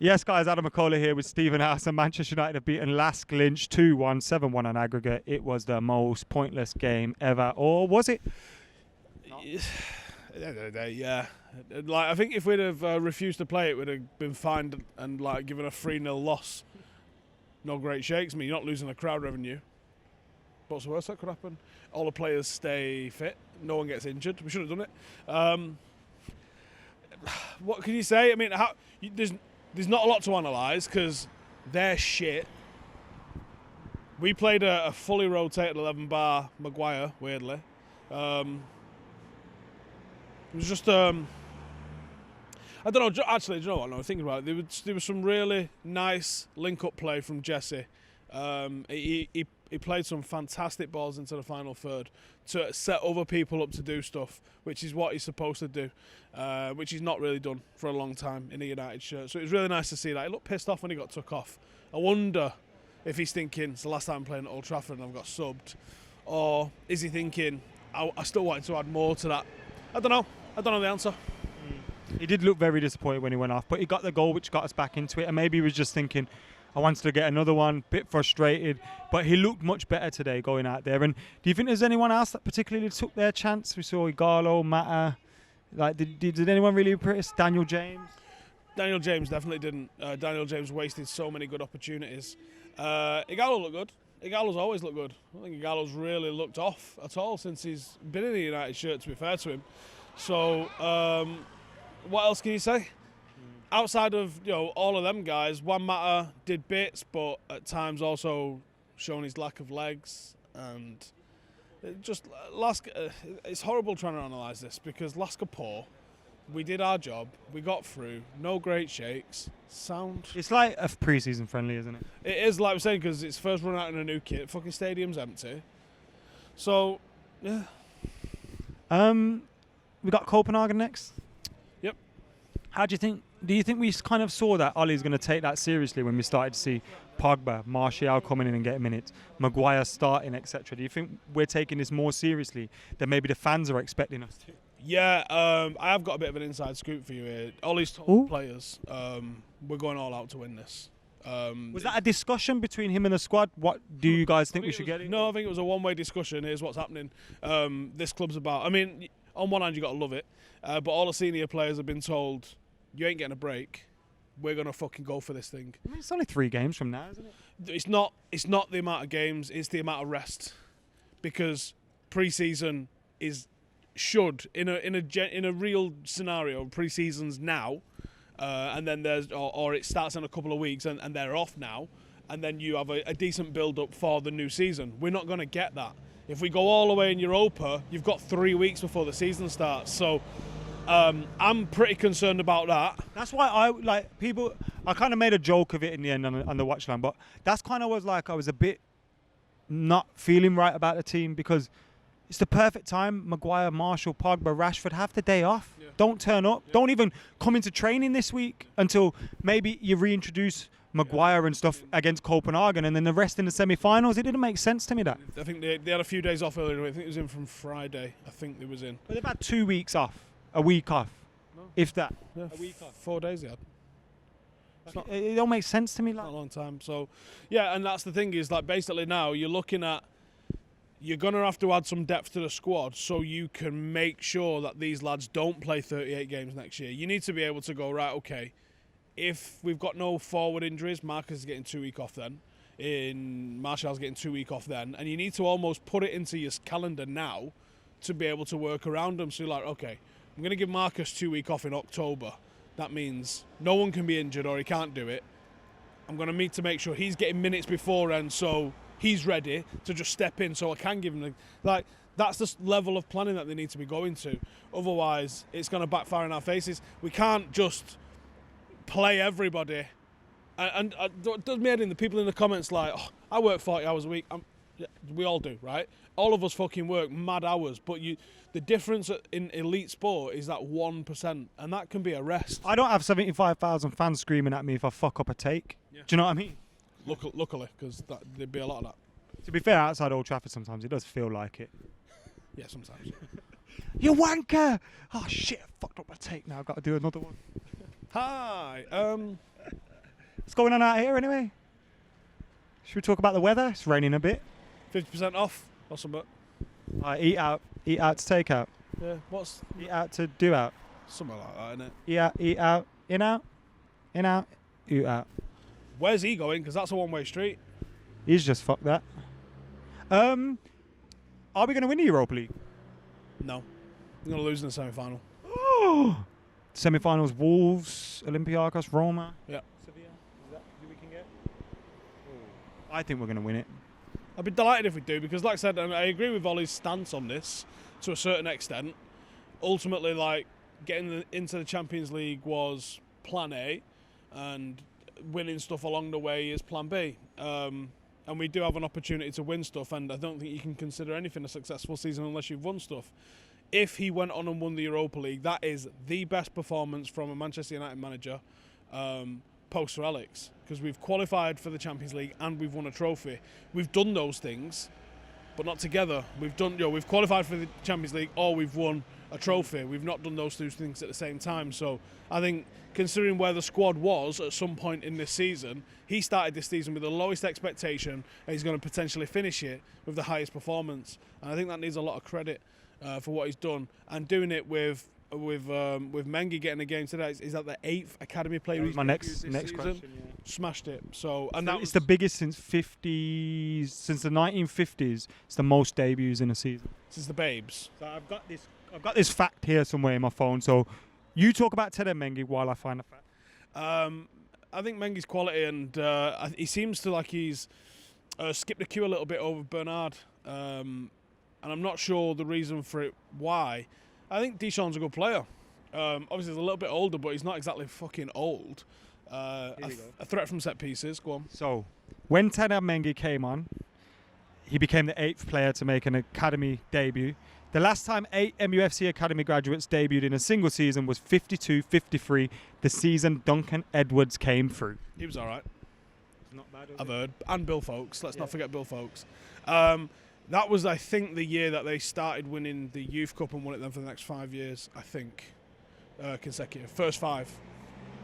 Yes, guys, Adam McCullough here with Stephen Howson. Manchester United have beaten Lask Lynch 2-1, 7-1 on aggregate. It was the most pointless game ever, or was it? Yeah. Like, I think if we'd have refused to play it, we'd have been fined and like given a 3-0 loss. No great shakes. I mean, you're not losing the crowd revenue. What's the worst that could happen? All the players stay fit. No one gets injured. We should have done it. What can you say? I mean, there's not a lot to analyse because they're shit. We played a fully rotated 11-bar Maguire, weirdly. It was just, I don't know, actually, do you know what? No, I'm thinking about it. There was some really nice link-up play from Jesse. He played some fantastic balls into the final third to set other people up to do stuff, which is what he's supposed to do, which he's not really done for a long time in a United shirt. So it was really nice to see that. He looked pissed off when he got took off. I wonder if he's thinking, it's the last time I'm playing at Old Trafford and I've got subbed. Or is he thinking, I still wanted to add more to that? I don't know the answer. He did look very disappointed when he went off, but he got the goal which got us back into it, and maybe he was just thinking, I wanted to get another one, bit frustrated, but he looked much better today going out there. And do you think there's anyone else that particularly took their chance? We saw Igalo, Mata. Like, did anyone really impress? Daniel James? Daniel James definitely didn't. Daniel James wasted so many good opportunities. Igalo looked good. Igalo's always looked good. I don't think Igalo's really looked off at all since he's been in a United shirt, to be fair to him. So, what else can you say? Outside of all of them guys, Juan Mata did bits, but at times also shown his lack of legs, and just Lask. It's horrible trying to analyse this because Lask are poor. We did our job. We got through. No great shakes. Sound. It's like a pre-season friendly, isn't it? It is, like we're saying, because it's first run out in a new kit. Fucking stadium's empty. So, yeah. We got Copenhagen next. Yep. How do you think? Do you think we kind of saw that Ollie's going to take that seriously when we started to see Pogba, Martial coming in and getting minutes, Maguire starting, etc.? Do you think we're taking this more seriously than maybe the fans are expecting us to? Yeah, I have got a bit of an inside scoop for you here. Ollie's told the players, we're going all out to win this. Was that a discussion between him and the squad? What do you guys think we should get in? No, I think it was a one-way discussion. Here's what's happening. This club's about... I mean, on one hand, you got to love it, but all the senior players have been told, you ain't getting a break. We're going to fucking go for this thing. I mean, it's only 3 games from now, isn't it? It's not the amount of games, it's the amount of rest. Because pre-season should, in a real scenario, pre-season's now, and then or it starts in a couple of weeks and they're off now, and then you have a decent build-up for the new season. We're not going to get that. If we go all the way in Europa, you've got 3 weeks before the season starts. So I'm pretty concerned about that. That's why I kind of made a joke of it in the end on the watch line, but that's kind of was like I was a bit not feeling right about the team because it's the perfect time. Maguire, Martial, Pogba, Rashford have the day off. Yeah. Don't turn up. Yeah. Don't even come into training this week until maybe you reintroduce Maguire and stuff against Copenhagen, and then the rest in the semi-finals. It didn't make sense to me that. I think they had a few days off earlier. I think it was in from Friday. I think they was in. But they've had 2 weeks off. A week off. No. If that. Yeah, a week off. 4 days they had. It don't make sense to me. Not a long time. So, yeah, and that's the thing is, like, basically now you're looking at, you're going to have to add some depth to the squad so you can make sure that these lads don't play 38 games next year. You need to be able to go, right, okay, if we've got no forward injuries, Marcus is getting 2 weeks off then. Martial's getting 2 weeks off then. And you need to almost put it into your calendar now to be able to work around them. So you're like, okay, I'm going to give Marcus 2 weeks off in October. That means no one can be injured or he can't do it. I'm going to need to make sure he's getting minutes beforehand so he's ready to just step in so I can give him that's the level of planning that they need to be going to. Otherwise, it's going to backfire in our faces. We can't just play everybody. And it does me head in the people in the comments like, oh, I work 40 hours a week. Yeah, we all do, right? All of us fucking work mad hours, but the difference in elite sport is that 1%, and that can be a rest. I don't have 75,000 fans screaming at me if I fuck up a take. Yeah. Do you know what I mean? Luckily, because there'd be a lot of that. To be fair, outside Old Trafford sometimes it does feel like it. Yeah, sometimes. You wanker! Oh shit, I fucked up my take now, I've got to do another one. Hi. What's going on out here anyway? Should we talk about the weather? It's raining a bit. 50% off or something. Eat out to take out. Yeah, Eat out to do out. something like that, isn't it? Eat out, in out, eat out. Where's he going? Because that's a one-way street. He's just fucked that. Are we going to win the Europa League? No. We're going to lose in the semi-final. Semi-finals: Wolves, Olympiacos, Roma. Yeah. Sevilla. Is that who we can get? I think we're going to win it. I'd be delighted if we do, because like I said, and I agree with Ollie's stance on this to a certain extent. Ultimately, like, getting into the Champions League was plan A, and winning stuff along the way is plan B. And we do have an opportunity to win stuff, and I don't think you can consider anything a successful season unless you've won stuff. If he went on and won the Europa League, that is the best performance from a Manchester United manager post Sir Alex, because we've qualified for the Champions League and we've won a trophy. We've done those things, but not together. We've qualified for the Champions League or we've won a trophy. We've not done those two things at the same time. So I think, considering where the squad was at some point in this season, he started this season with the lowest expectation, and he's going to potentially finish it with the highest performance. And I think that needs a lot of credit for what he's done, and doing it with Mengi getting a game today. Is that the 8th academy player? That was my next season? question. Yeah. Smashed it. So, and It's the biggest since the 1950s. It's the most debuts in a season. Since the Babes. So I've got this fact here somewhere in my phone. So you talk about Ted Mengi while I find the fact. I think Mengi's quality, and he seems to like he's skipped the queue a little bit over Bernard. And I'm not sure the reason for it. Why? I think Deschamps' a good player. Obviously, he's a little bit older, but he's not exactly fucking old. A threat from set pieces. Go on. So, when Ted Mengi came on, he became the 8th player to make an academy debut. The last time 8 MUFC academy graduates debuted in a single season was 52-53, the season Duncan Edwards came through. He was all right. It's not bad, I've heard. And Bill Folkes. Let's not forget Bill Folkes. That was, I think, the year that they started winning the Youth Cup and won it then for the next 5 years, I think, consecutive. First 5.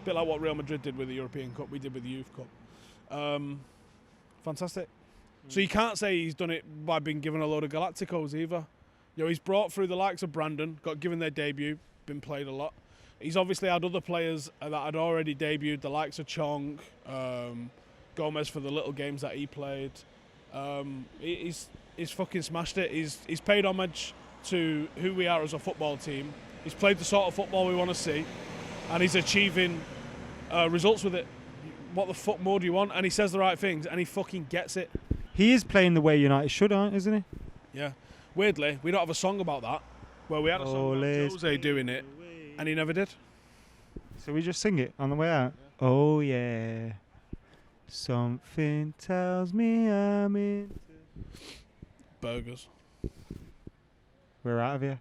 A bit like what Real Madrid did with the European Cup, we did with the Youth Cup. Fantastic. So you can't say he's done it by being given a load of Galacticos either. He's brought through the likes of Brandon, got given their debut, been played a lot. He's obviously had other players that had already debuted, the likes of Chong, Gomez for the little games that he played. He's fucking smashed it. He's paid homage to who we are as a football team. He's played the sort of football we want to see, and he's achieving results with it. What the fuck more do you want? And he says the right things, and he fucking gets it. He is playing the way United should, isn't he? Yeah. Weirdly, we don't have a song about that, where we had a song about Jose doing it, and he never did. So we just sing it on the way out? Yeah. Oh, yeah. Something tells me I'm into... Burgers. We're out of here.